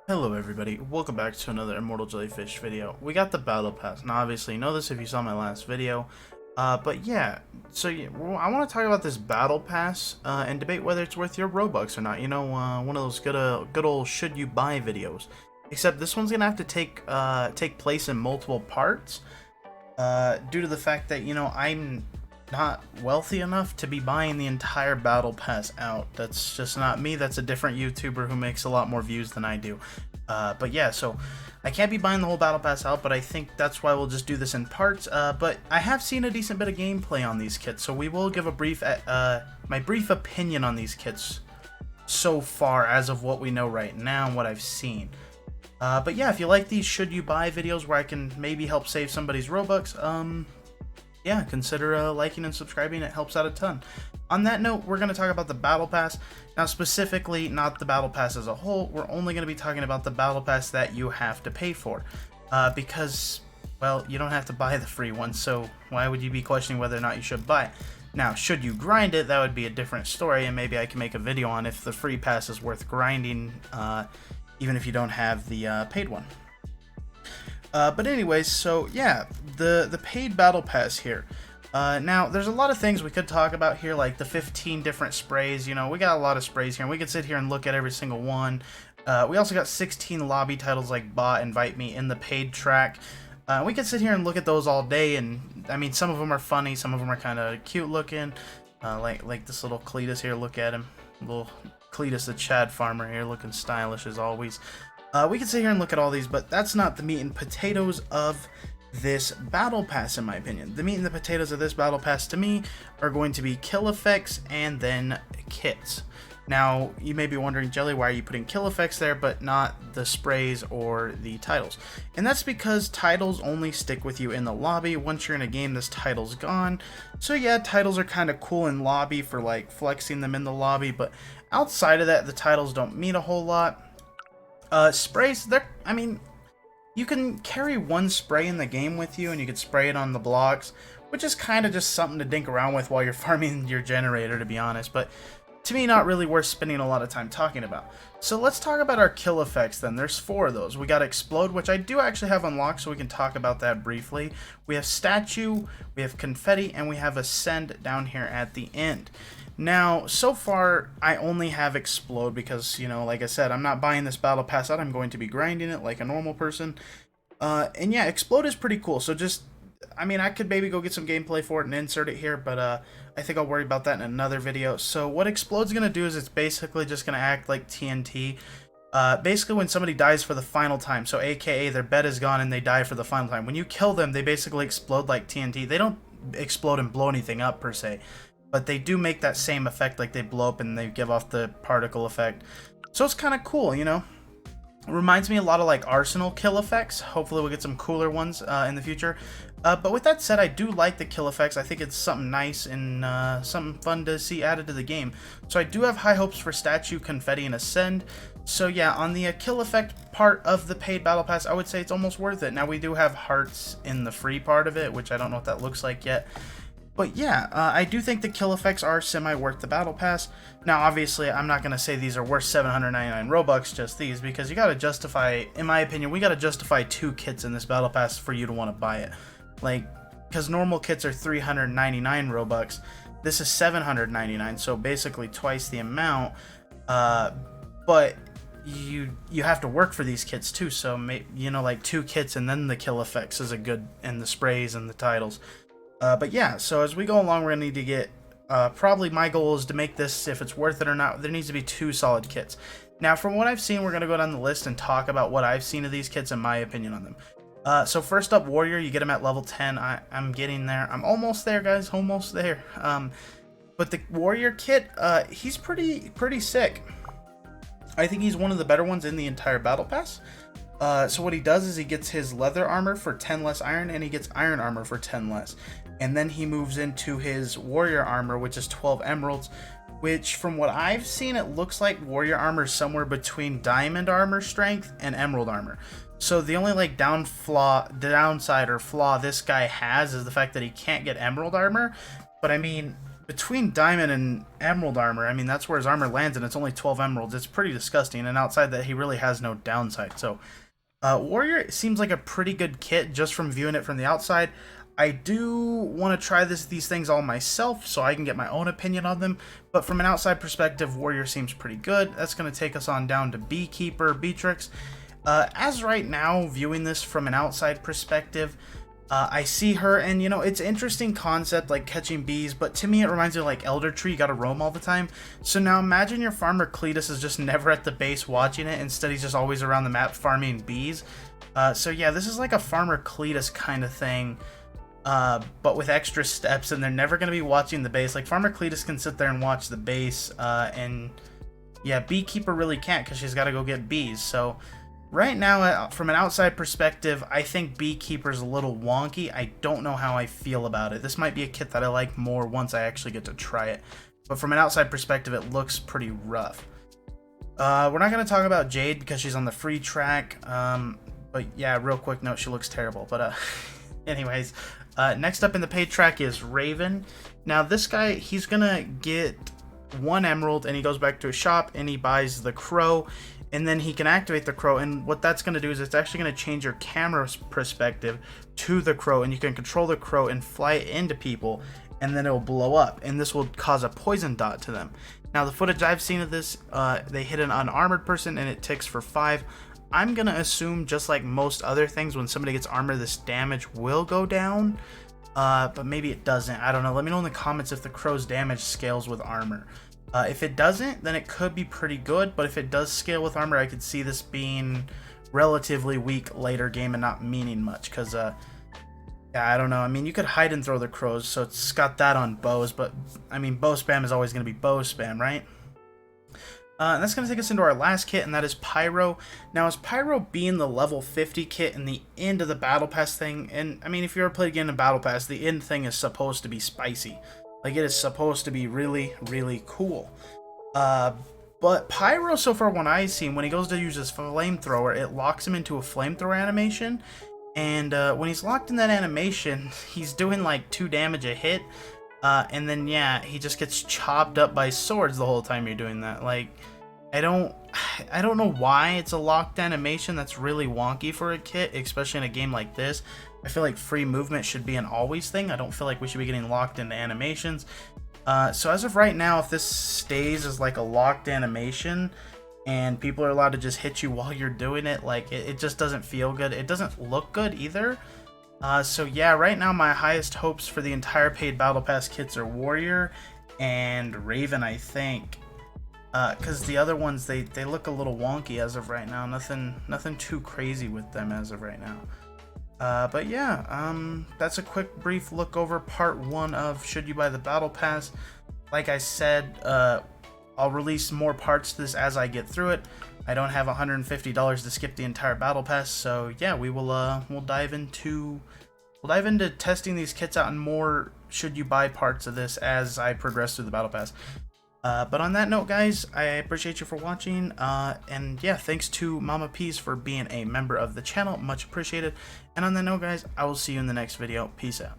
Hello everybody, welcome back to another Immortal Jellyfish video. We got the Battle Pass. Now obviously you know this if you saw my last video. But yeah, well, I want to talk about this Battle Pass and debate whether it's worth your Robux or not. You know, one of those good old should you buy videos. Except this one's gonna have to take place in multiple parts due to the fact that, you know, I'm not wealthy enough to be buying the entire Battle Pass out. That's just not me. That's a different YouTuber who makes a lot more views than I do. But yeah, so I can't be buying the whole Battle Pass out, but I think that's why we'll just do this in parts. But I have seen a decent bit of gameplay on these kits, so we will give a my brief opinion on these kits so far as of what we know right now and what I've seen. But yeah, if you like these should you buy videos where I can maybe help save somebody's Robux, yeah, consider liking and subscribing. It helps out a ton. On that note, we're going to talk about the Battle Pass. Now, specifically, not the Battle Pass as a whole. We're only going to be talking about the Battle Pass that you have to pay for. Because, well, you don't have to buy the free one, so why would you be questioning whether or not you should buy it? Now, should you grind it, that would be a different story, and maybe I can make a video on if the free pass is worth grinding, even if you don't have the paid one. But anyways, so yeah, the paid battle pass here. Now, there's a lot of things we could talk about here, like the 15 different sprays. You know, we got a lot of sprays here, and we could sit here and look at every single one. We also got 16 lobby titles like Bot, Invite Me in the paid track. We could sit here and look at those all day, and I mean, some of them are funny, some of them are kind of cute looking. Like this little Cletus here, look at him. Little Cletus the Chad farmer here, looking stylish as always. We can sit here and look at all these, but that's not the meat and potatoes of this battle pass, in my opinion. The meat and the potatoes of this battle pass, to me, are going to be kill effects and then kits. Now, you may be wondering, Jelly, why are you putting kill effects there, but not the sprays or the titles? And that's because titles only stick with you in the lobby. Once you're in a game, this title's gone. So yeah, titles are kind of cool in lobby for like flexing them in the lobby, but outside of that, the titles don't mean a whole lot. Sprays, I mean, you can carry one spray in the game with you and you can spray it on the blocks, which is kind of just something to dink around with while you're farming your generator, to be honest, but to me, not really worth spending a lot of time talking about. So let's talk about our kill effects then. There's 4 of those. We got Explode, which I do actually have unlocked, so we can talk about that briefly. We have Statue, we have Confetti, and we have Ascend down here at the end. Now, so far, I only have Explode because, you know, like I said, I'm not buying this Battle Pass out. I'm going to be grinding it like a normal person. And yeah, Explode is pretty cool. So just, I mean, I could maybe go get some gameplay for it and insert it here, but I think I'll worry about that in another video. So what Explode's going to do is it's basically just going to act like TNT. Basically when somebody dies for the final time, so aka their bed is gone and they die for the final time. When you kill them, they basically explode like TNT. They don't explode and blow anything up per se, but they do make that same effect, like they blow up and they give off the particle effect. So it's kind of cool, you know? It reminds me a lot of like Arsenal kill effects. Hopefully we'll get some cooler ones in the future. But with that said, I do like the kill effects. I think it's something nice and something fun to see added to the game. So I do have high hopes for Statue, Confetti, and Ascend. So yeah, on the kill effect part of the paid battle pass, I would say it's almost worth it. Now we do have hearts in the free part of it, which I don't know what that looks like yet. But yeah, I do think the kill effects are semi-worth the battle pass. Now, obviously, I'm not going to say these are worth 799 Robux, just these, because you got to justify, in my opinion, we got to justify 2 kits in this battle pass for you to want to buy it. Like, because normal kits are 399 Robux, this is 799, so basically twice the amount. But you have to work for these kits too, so you know, like 2 kits and then the kill effects is a good, and the sprays and the titles. But yeah, so as we go along, we're going to need to get, probably my goal is to make this, if it's worth it or not, there needs to be 2 solid kits. Now, from what I've seen, we're going to go down the list and talk about what I've seen of these kits and my opinion on them. So first up, Warrior, you get him at level 10. I'm getting there. I'm almost there, guys, almost there. But the Warrior kit, he's pretty sick. I think he's one of the better ones in the entire Battle Pass. So what he does is he gets his leather armor for 10 less iron, and he gets iron armor for 10 less. And then he moves into his warrior armor, which is 12 emeralds, which from what I've seen, it looks like warrior armor is somewhere between diamond armor strength and emerald armor. So the only like downside or flaw this guy has is the fact that he can't get emerald armor. But I mean, between diamond and emerald armor, I mean, that's where his armor lands, and it's only 12 emeralds. It's pretty disgusting, and outside that, he really has no downside. So, Warrior seems like a pretty good kit just from viewing it from the outside. I do want to try these things all myself so I can get my own opinion on them, but from an outside perspective, Warrior seems pretty good. That's going to take us on down to Beekeeper, Beatrix. As right now, viewing this from an outside perspective, I see her, and you know, it's an interesting concept, like catching bees, but to me it reminds me of like Elder Tree. You gotta roam all the time. So now imagine your farmer Cletus is just never at the base watching it. Instead, he's just always around the map farming bees. So yeah, this is like a farmer Cletus kind of thing, but with extra steps, and they're never gonna be watching the base. Like farmer Cletus can sit there and watch the base, and yeah, Beekeeper really can't because she's got to go get bees. So right now, from an outside perspective, I think Beekeeper's a little wonky. I don't know how I feel about it. This might be a kit that I like more once I actually get to try it. But from an outside perspective, it looks pretty rough. We're not going to talk about Jade because she's on the free track. But yeah, real quick note, she looks terrible. But anyways, next up in the paid track is Raven. Now this guy, he's going to get 1 emerald, and he goes back to his shop, and he buys the crow. And then he can activate the crow, and what that's going to do is it's actually going to change your camera perspective to the crow, and you can control the crow and fly it into people, and then it will blow up, and this will cause a poison dot to them. Now the footage I've seen of this, they hit an unarmored person and it ticks for 5. I'm going to assume, just like most other things, when somebody gets armor, this damage will go down, but maybe it doesn't. I don't know. Let me know in the comments if the crow's damage scales with armor. If it doesn't, then it could be pretty good, but if it does scale with armor, I could see this being relatively weak later game and not meaning much, because, yeah, I don't know. I mean, you could hide and throw the crows, so it's got that on bows, but, I mean, bow spam is always going to be bow spam, right? And that's going to take us into our last kit, and that is Pyro. Now, as Pyro being the level 50 kit and the end of the Battle Pass thing, and, I mean, if you ever played again in Battle Pass, the end thing is supposed to be spicy. Like, it is supposed to be really, really cool. But Pyro, so far when I've seen, when he goes to use his flamethrower, it locks him into a flamethrower animation. And when he's locked in that animation, he's doing like 2 damage a hit. And then, yeah, he just gets chopped up by swords the whole time you're doing that. Like, I don't know why it's a locked animation. That's really wonky for a kit, especially in a game like this. I feel like free movement should be an always thing. I don't feel like we should be getting locked into animations. So as of right now, if this stays as like a locked animation and people are allowed to just hit you while you're doing it, like it just doesn't feel good. It doesn't look good either. So yeah, right now my highest hopes for the entire paid Battle Pass kits are Warrior and Raven, I think. Because the other ones, they look a little wonky as of right now. Nothing too crazy with them as of right now. But yeah, that's a quick brief look over part 1 of Should You Buy the Battle Pass. Like I said, I'll release more parts to this as I get through it. I don't have $150 to skip the entire Battle Pass, so yeah, we'll dive into testing these kits out and more Should You Buy parts of this as I progress through the Battle Pass. But on that note, guys, I appreciate you for watching, and yeah, thanks to Mama Peas for being a member of the channel, much appreciated. And on that note, guys, I will see you in the next video. Peace out.